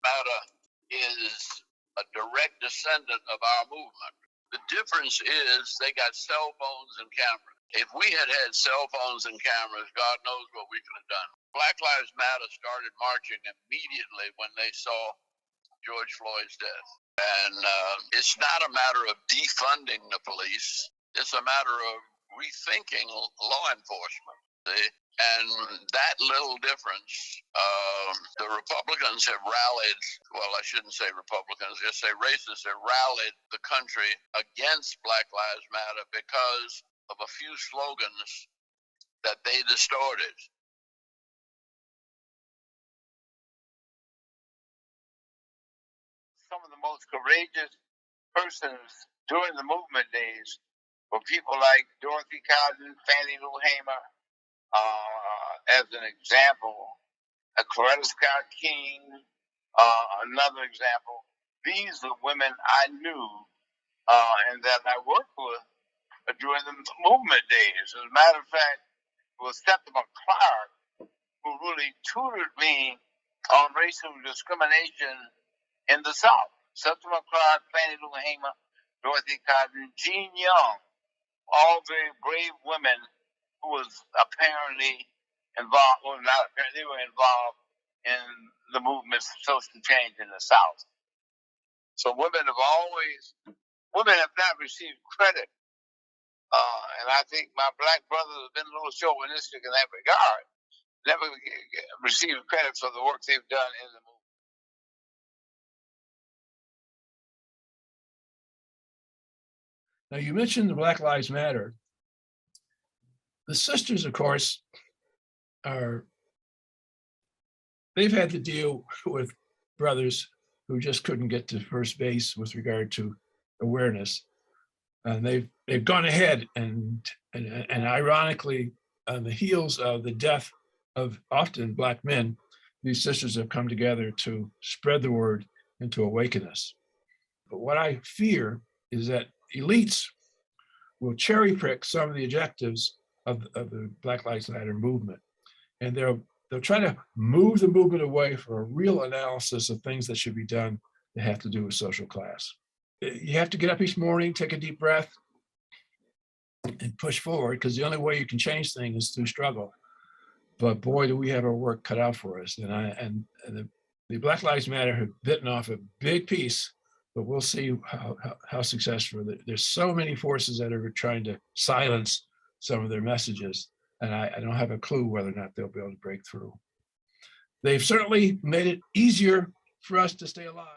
Matter is a direct descendant of our movement. The difference is they got cell phones and cameras. If we had had cell phones and cameras, God knows what we could have done. Black Lives Matter started marching immediately when they saw George Floyd's death. And it's not a matter of defunding the police. It's a matter of rethinking law enforcement. And that little difference, the Republicans have rallied, well, I shouldn't say Republicans, just say racists have rallied the country against Black Lives Matter because of a few slogans that they distorted. Some of the most courageous persons during the movement days were people like Dorothy Cotton, Fannie Lou Hamer, as an example, Coretta Scott King, another example. These are women I knew and that I worked with during the movement days. As a matter of fact, it was Septima Clark who really tutored me on racial discrimination in the South. Septima Clark, Fannie Lou Hamer, Dorothy Cotton, Jean Young, all very brave women who was apparently involved, well, not apparently, they were involved in the movements of social change in the South. So women have not received credit. And I think my black brothers have been a little chauvinistic in that regard. Never received credit for the work they've done in the movement. Now, you mentioned the Black Lives Matter. The sisters, of course, they've had to deal with brothers who just couldn't get to first base with regard to awareness. And they've gone ahead and ironically, on the heels of the death of often Black men, these sisters have come together to spread the word and to awaken us. But what I fear is that elites will cherry pick some of the objectives of the Black Lives Matter movement. And they'll try to move the movement away from a real analysis of things that should be done that have to do with social class. You have to get up each morning, take a deep breath, and push forward, because the only way you can change things is through struggle. But boy, do we have our work cut out for us. And the Black Lives Matter have bitten off a big piece, but we'll see how successful. There's so many forces that are trying to silence some of their messages, and I don't have a clue whether or not they'll be able to break through. They've certainly made it easier for us to stay alive.